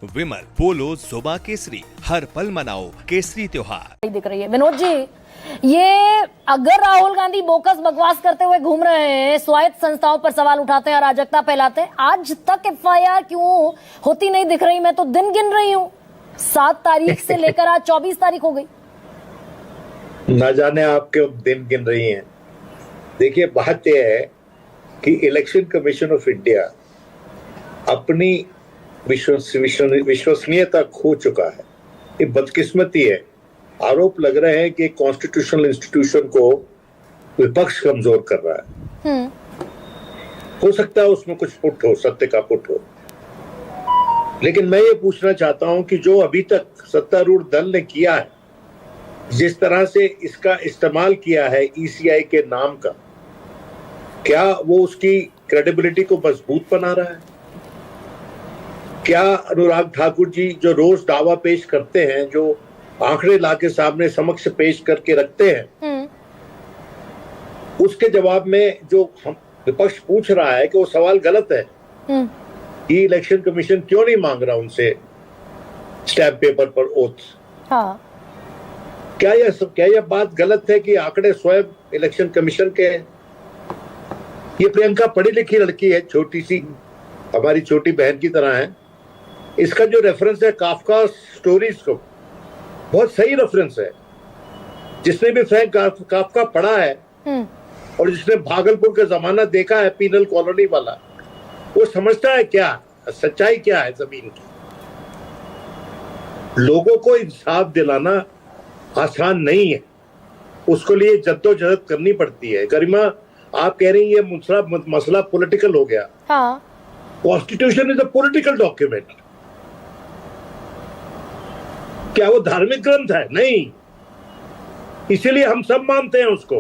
विमल बोलो जुबा केसरी, हर पल मनाओ केसरी त्योहार। दिख रही है विनोद जी, ये अगर राहुल गांधी बोकस बकवास करते हुए घूम रहे हैं, स्वायत्त संस्थाओं पर सवाल उठाते हैं, अराजकता फैलाते हैं, आज तक एफआईआर क्यों होती नहीं दिख रही? मैं तो दिन गिन रही हूँ, 7 तारीख से लेकर आज 24 तारीख हो गई। ना जाने आप क्यों दिन गिन रही हैं। देखिए, बात यह है कि इलेक्शन कमीशन ऑफ इंडिया अपनी विश्वसनीयता खो चुका है। ये बदकिस्मती है। आरोप लग रहे हैं कि कॉन्स्टिट्यूशनल इंस्टीट्यूशन को विपक्ष कमजोर कर रहा है। हो सकता है उसमें कुछ पुट हो, सत्य का पुट हो, लेकिन मैं ये पूछना चाहता हूं कि जो अभी तक सत्तारूढ़ दल ने किया है, जिस तरह से इसका इस्तेमाल किया है ईसीआई के नाम का, क्या वो उसकी क्रेडिबिलिटी को मजबूत बना रहा है? क्या अनुराग ठाकुर जी जो रोज दावा पेश करते हैं, जो आंकड़े लाके सामने समक्ष पेश करके रखते हैं, उसके जवाब में जो हम विपक्ष पूछ रहा है कि वो सवाल गलत है कि इलेक्शन कमीशन क्यों नहीं मांग रहा उनसे स्टैम्प पेपर पर ओथ? हाँ। क्या यह बात गलत है कि आंकड़े स्वयं इलेक्शन कमीशन के हैं? ये प्रियंका पढ़ी लिखी लड़की है, छोटी सी, हमारी छोटी बहन की तरह है। इसका जो रेफरेंस है काफका स्टोरीज को, बहुत सही रेफरेंस है। जिसने भी फ्रैंक काफका पढ़ा है और जिसने भागलपुर का जमाना देखा है, पीनल कॉलोनी वाला, वो समझता है क्या सच्चाई क्या है जमीन की। लोगों को इंसाफ दिलाना आसान नहीं है, उसके लिए जद्दोजहद करनी पड़ती है। गरिमा, आप कह रही हैं ये मसला पॉलिटिकल हो गया। हाँ। Constitution is a political document. क्या वो धार्मिक ग्रंथ है? नहीं। इसीलिए हम सब मानते हैं उसको।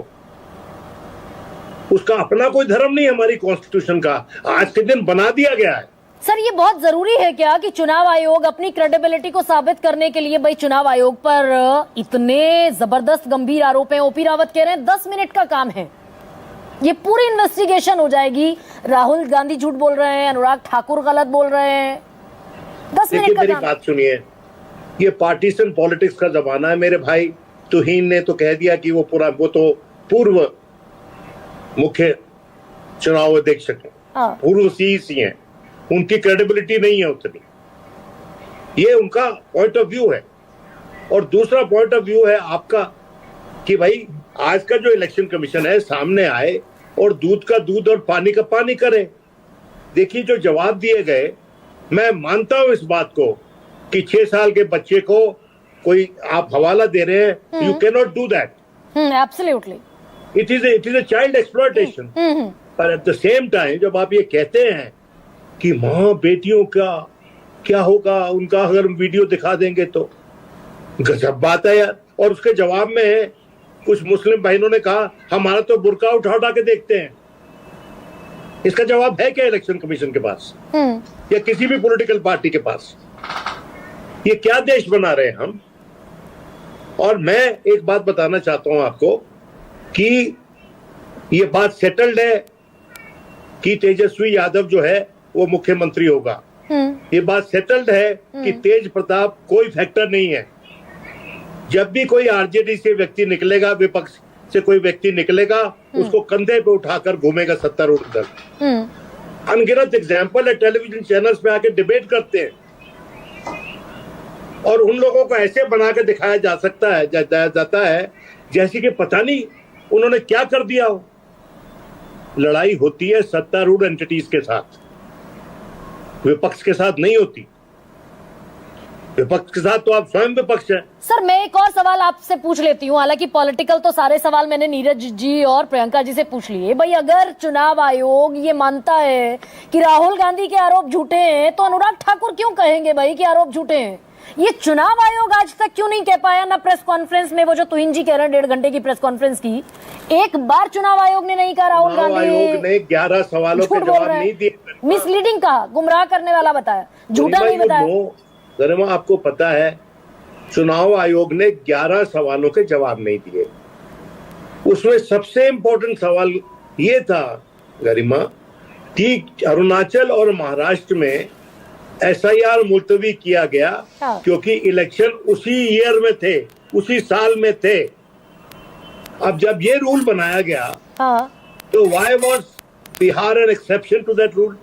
उसका अपना कोई धर्म नहीं है। हमारी कॉन्स्टिट्यूशन का आज के दिन बना दिया गया है। सर, ये बहुत जरूरी है क्या कि चुनाव आयोग अपनी क्रेडिबिलिटी को साबित करने के लिए, भाई चुनाव आयोग पर इतने जबरदस्त गंभीर आरोप हैं, ओपी रावत कह रहे हैं 10 मिनट का काम है, ये पूरी इन्वेस्टिगेशन हो जाएगी। राहुल गांधी झूठ बोल रहे हैं, अनुराग ठाकुर गलत बोल रहे हैं, 10 मिनट का मेरी काम। बात सुनिए, ये पार्टीशन पॉलिटिक्स का जमाना है। मेरे भाई तुहीन ने तो कह दिया कि वो तो पूर्व मुख्य चुनाव अधीक्षक है, पूर्व सीईसी हैं, उनकी क्रेडिबिलिटी नहीं है उतनी। ये उनका पॉइंट ऑफ व्यू है। और दूसरा पॉइंट ऑफ व्यू है आपका कि भाई आज का जो इलेक्शन कमीशन है सामने आए और दूध का दूध और पानी का पानी करे। देखिए, जो जवाब दिए गए, मैं मानता हूं इस बात को कि 6 साल के बच्चे को कोई आप हवाला दे रहे हैं, you can not do that. Absolutely, it is a child exploitation. पर एट द सेम टाइम जब आप ये कहते हैं कि माँ बेटियों का क्या होगा, उनका अगर हम वीडियो दिखा देंगे तो, गजब बात है यार। और उसके जवाब में कुछ मुस्लिम बहनों ने कहा हमारा तो बुर्का उठा उठा के देखते हैं। इसका जवाब है क्या इलेक्शन कमीशन के पास या किसी भी पॉलिटिकल पार्टी के पास? ये क्या देश बना रहे हैं हम? और मैं एक बात बताना चाहता हूं आपको कि ये बात सेटल्ड है कि तेजस्वी यादव जो है वो मुख्यमंत्री होगा। ये बात सेटल्ड है कि तेज प्रताप कोई फैक्टर नहीं है। जब भी कोई आरजेडी से व्यक्ति निकलेगा, विपक्ष से कोई व्यक्ति निकलेगा, उसको कंधे पे उठाकर घूमेगा सत्तारूढ़ दल। अनगिनत एग्जाम्पल है, टेलीविजन चैनल्स पे आके डिबेट करते हैं और उन लोगों को ऐसे बना के दिखाया जाता है जैसे कि पता नहीं उन्होंने क्या कर दिया हो। लड़ाई होती है सत्तारूढ़ एंटिटीज के साथ, विपक्ष के साथ नहीं होती। विपक्ष के साथ तो आप स्वयं विपक्ष हैं। सर, मैं एक और सवाल आपसे पूछ लेती हूँ, हालांकि पॉलिटिकल तो सारे सवाल मैंने नीरज जी और प्रियंका जी से पूछ लिए। भाई, अगर चुनाव आयोग ये मानता है कि राहुल गांधी के आरोप झूठे हैं, तो अनुराग ठाकुर क्यों कहेंगे भाई कि आरोप झूठे हैं? ये चुनाव आयोग आज तक क्यों नहीं कह पाया? ना प्रेस कॉन्फ्रेंस में, वो जो तुहिन जी कह रहे हैं 1.5 घंटे की प्रेस कॉन्फ्रेंस की, एक बार चुनाव आयोग ने नहीं कहा राहुल गांधी आयोग ने 11 सवालों के जवाब नहीं दिए। मिसलीडिंग कहा, गुमराह करने वाला बताया, झूठा नहीं बताया। गरिमा, आपको पता है चुनाव आयोग ने 11 सवालों के जवाब नहीं दिए। उसमें सबसे इंपॉर्टेंट सवाल ये था गरिमा कि अरुणाचल और महाराष्ट्र में SIR मुलतवी किया गया हाँ। क्योंकि इलेक्शन उसी ईयर में थे, उसी साल में थे। अब जब ये रूल बनाया गया हाँ तो why was Bihar an exception to that rule?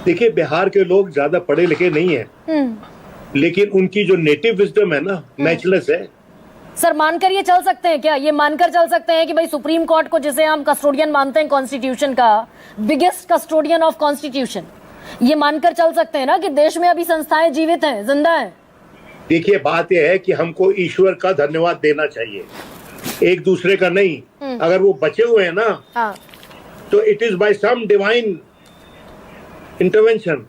देखिए, बिहार के लोग ज्यादा पढ़े लिखे नहीं है, लेकिन उनकी जो नेटिव विजडम है ना, मैचलेस है। सर, मानकर ये चल सकते हैं क्या, ये मानकर चल सकते हैं कि भाई सुप्रीम कोर्ट को, जिसे हम कस्टोडियन मानते हैं कॉन्स्टिट्यूशन का, बिगेस्ट कस्टोडियन ऑफ कॉन्स्टिट्यूशन, ये मानकर चल सकते हैं ना कि देश में अभी संस्थाएं जीवित हैं, जिंदा हैं? देखिए, बात यह है कि हमको ईश्वर का धन्यवाद देना चाहिए, एक दूसरे का नहीं। अगर वो बचे हुए हैं ना, हाँ। तो it is by some divine intervention.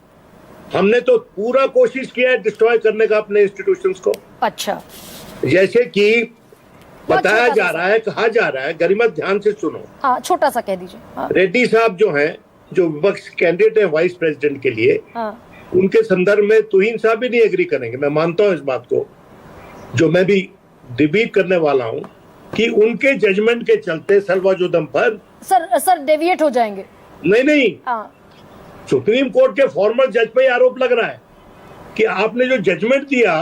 हमने तो पूरा कोशिश किया है डिस्ट्रॉय करने का अपने इंस्टीट्यूशंस को। अच्छा, जैसे कि बताया छोटा जा सा रहा है, कहा जा रहा है, गरिमा ध्यान से सुनो। हाँ, छोटा सा कह दीजिए। हाँ, रेड्डी साहब जो हैं, जो विपक्ष कैंडिडेट है वाइस प्रेसिडेंट के लिए, हाँ, उनके संदर्भ में तुहीन साहब भी नहीं एग्री करेंगे। मैं मानता हूं इस बात को, जो मैं भी डिबेट करने वाला हूं, कि उनके जजमेंट के चलते सर्वजोदम पर सर डेविएट हो जाएंगे। नहीं, हाँ, सुप्रीम कोर्ट के फॉर्मर जज पे आरोप लग रहा है कि आपने जो जजमेंट दिया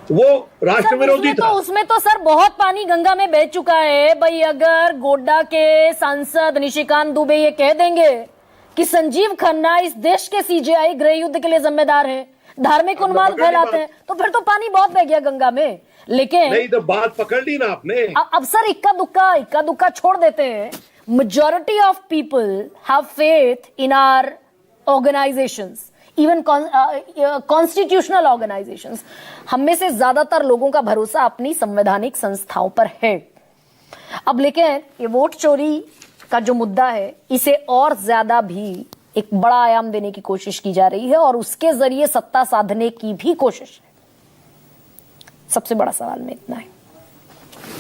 वो राष्ट्र सर, विरोधी था। उसमें तो सर बहुत पानी गंगा में बह चुका है भाई। अगर गोड्डा के सांसद निशिकांत दुबे ये कह देंगे कि संजीव खन्ना इस देश के CJI गृह युद्ध के लिए जिम्मेदार हैं, धार्मिक उन्माद फैलाते हैं, तो फिर तो पानी बहुत बह गया गंगा में। लेकिन नहीं, तो बात पकड़ ली ना आपने। अब सर इक्का दुक्का छोड़ देते हैं। Majority of people have faith in our organisations, even constitutional organisations. हम में से ज्यादातर लोगों का भरोसा अपनी संवैधानिक संस्थाओं पर है। अब लेकिन ये वोट चोरी का जो मुद्दा है, इसे और ज्यादा भी एक बड़ा आयाम देने की कोशिश की जा रही है और उसके जरिए सत्ता साधने की भी कोशिश है। सबसे बड़ा सवाल में इतना है।